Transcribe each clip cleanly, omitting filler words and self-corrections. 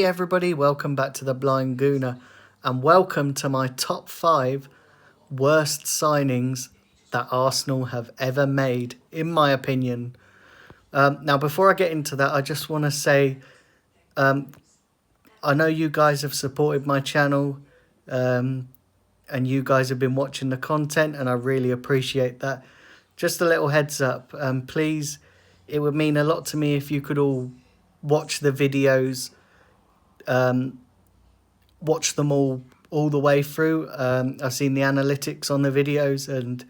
everybody, welcome back to the Blind Gooner and welcome to my top 5 worst signings that Arsenal have ever made, in my opinion. Now, before I get into that, I just want to say, I know you guys have supported my channel and you guys have been watching the content and I really appreciate that. Just a little heads up, please, it would mean a lot to me if you could all watch the videos, watch them all the way through. I've seen the analytics on the videos and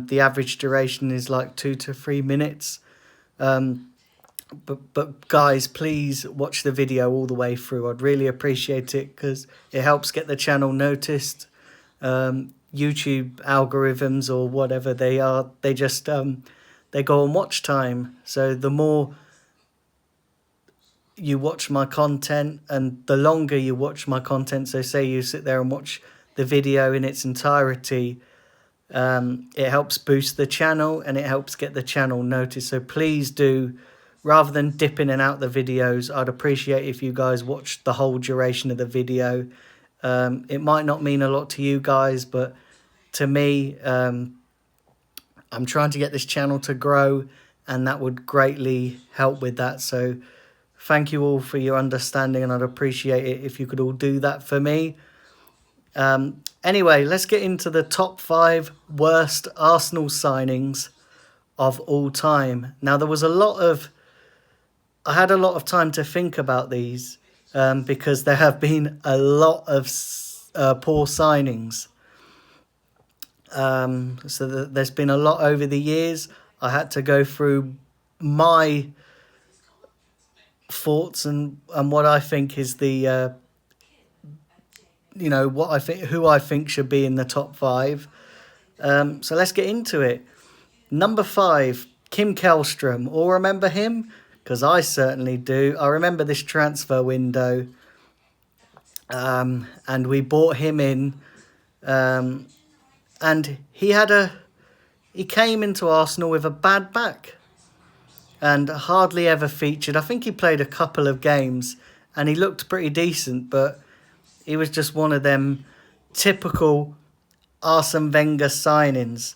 the average duration is like 2 to 3 minutes. But guys, please watch the video all the way through. I'd really appreciate it because it helps get the channel noticed. YouTube algorithms or whatever they are, they just they go on watch time. So the more you watch my content and the longer you watch my content, so say you sit there and watch the video in its entirety, it helps boost the channel and it helps get the channel noticed. So please do, rather than dip in and out the videos, I'd appreciate if you guys watch the whole duration of the video. It might not mean a lot to you guys, but to me, I'm trying to get this channel to grow and that would greatly help with that. So thank you all for your understanding and I'd appreciate it if you could all do that for me. Anyway, let's get into the top 5 worst Arsenal signings of all time. Now, there was I had a lot of time to think about these because there have been a lot of poor signings. So there's been a lot over the years. I had to go through my thoughts and what I think is the who I think should be in the top 5. So let's get into it. Number 5, Kim Källström. All remember him? Because I certainly do. I remember this transfer window, and we bought him in, and he came into Arsenal with a bad back and hardly ever featured. I think he played a couple of games and he looked pretty decent, but he was just one of them typical Arsene Wenger signings.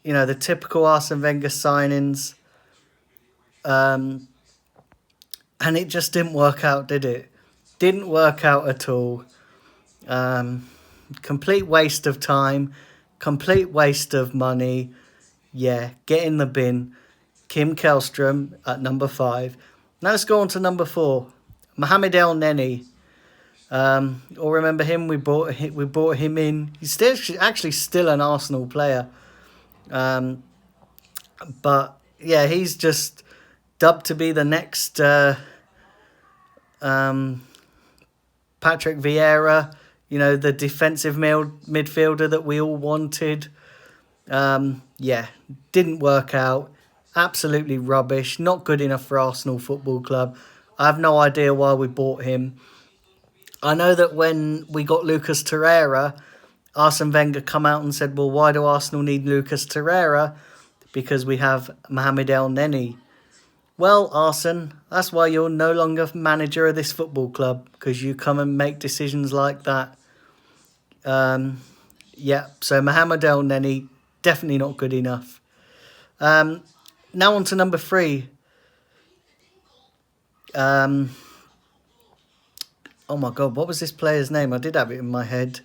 You know, the typical Arsene Wenger signings. And it just didn't work out, did it? Didn't work out at all. Complete waste of time. Complete waste of money. Yeah, get in the bin. Kim Källström at number 5. Now let's go on to number 4. Mohamed Elneny. All remember him? We bought him in. He's actually still an Arsenal player. But yeah, he's just dubbed to be the next Patrick Vieira, you know, the defensive midfielder that we all wanted. Yeah, didn't work out. Absolutely rubbish. Not good enough for Arsenal Football Club. I have no idea why we bought him. I know that when we got Lucas Torreira, Arsene Wenger come out and said, well, why do Arsenal need Lucas Torreira? Because we have Mohamed Elneny. Well, Arsene, that's why you're no longer manager of this football club, because you come and make decisions like that. Yeah, so Mohamed Elneny, definitely not good enough. Now on to number 3. Oh my God, what was this player's name? I did have it in my head.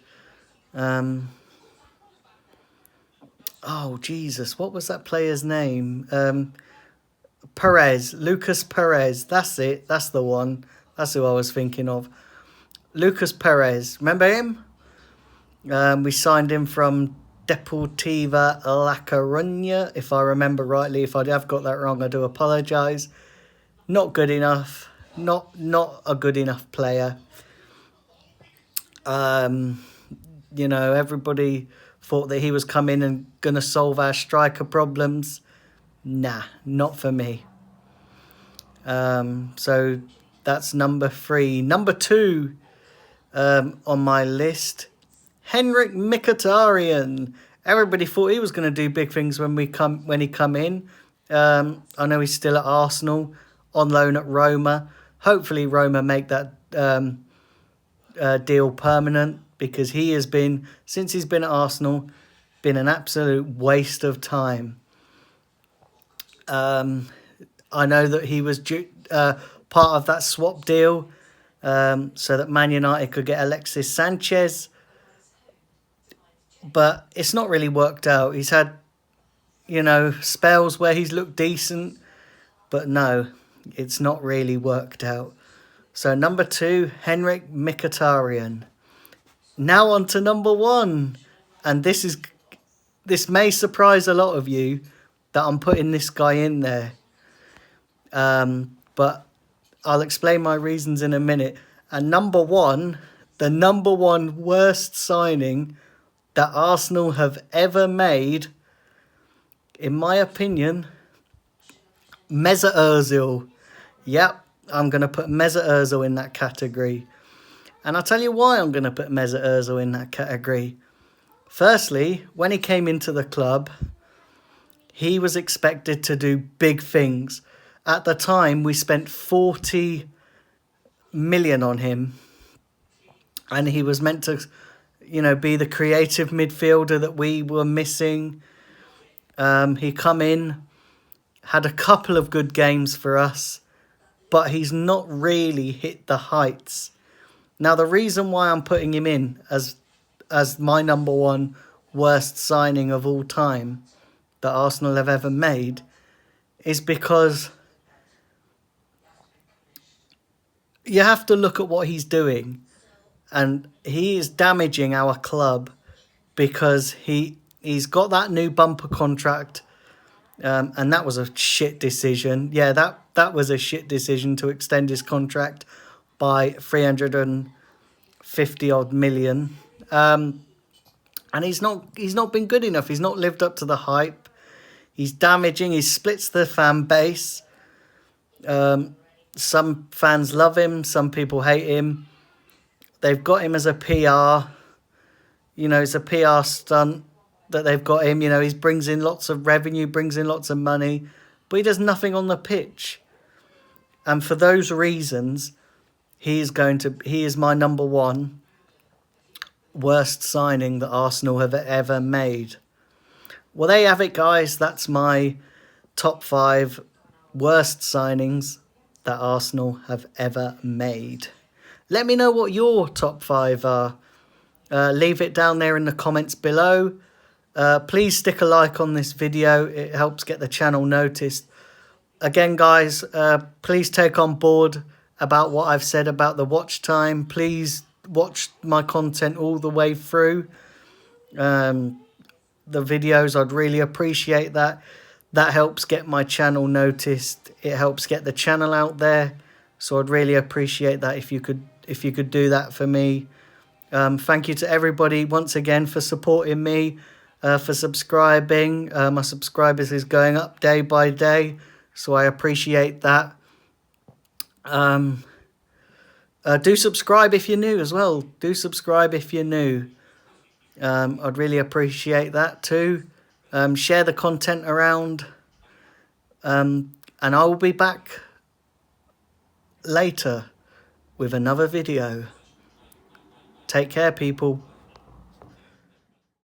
Oh, Jesus, what was that player's name? Perez, Lucas Perez. That's it. That's the one. That's who I was thinking of. Lucas Perez. Remember him? We signed him from Deportiva La Coruña, if I remember rightly. If I have got that wrong, I do apologise. Not good enough. Not a good enough player. You know, everybody thought that he was coming and going to solve our striker problems. Nah, not for me. So that's number 3. Number 2 on my list, Henrik Mkhitaryan. Everybody thought he was going to do big things when he come in. I know he's still at Arsenal, on loan at Roma. hopefully Roma make that deal permanent, because he has been, since he's been at Arsenal, been an absolute waste of time. I know that he was part of that swap deal, so that Man United could get Alexis Sanchez, but it's not really worked out. He's had, you know, spells where he's looked decent, but no, it's not really worked out. So number 2, Henrikh Mkhitaryan. Now on to number 1, and this may surprise a lot of you that I'm putting this guy in there, but I'll explain my reasons in a minute. And number 1, the number 1 worst signing that Arsenal have ever made, in my opinion, Mesut Ozil. Yep, I'm going to put Mesut Ozil in that category. And I'll tell you why I'm going to put Mesut Ozil in that category. Firstly, when he came into the club, he was expected to do big things. At the time, we spent 40 million on him, and he was meant to, you know, be the creative midfielder that we were missing. He come in, had a couple of good games for us, but he's not really hit the heights. Now, the reason why I'm putting him in as my number 1 worst signing of all time that Arsenal have ever made is because you have to look at what he's doing, and he is damaging our club because he's got that new bumper contract, and that was a shit decision. Yeah, that was a shit decision to extend his contract by 350 odd million. And he's not been good enough. He's not lived up to the hype. He's damaging. He splits the fan base. Some fans love him. Some people hate him. They've got him as a PR. You know, it's a PR stunt that they've got him. You know, he brings in lots of revenue, brings in lots of money, but he does nothing on the pitch. And for those reasons, he is my number 1 worst signing that Arsenal have ever made. Well, there you have it, guys. That's my top 5 worst signings that Arsenal have ever made. Let me know what your top 5 are. Leave it down there in the comments below. Please stick a like on this video. It helps get the channel noticed. Again, guys, please take on board about what I've said about the watch time. Please watch my content all the way through the videos. I'd really appreciate that. That helps get my channel noticed. It helps get the channel out there. So I'd really appreciate that if you could do that for me. Thank you to everybody once again for supporting me, for subscribing. My subscribers is going up day by day, so I appreciate that. Do subscribe if you're new as well. Do subscribe if you're new. I'd really appreciate that too. Share the content around. And I will be back later with another video. Take care, people.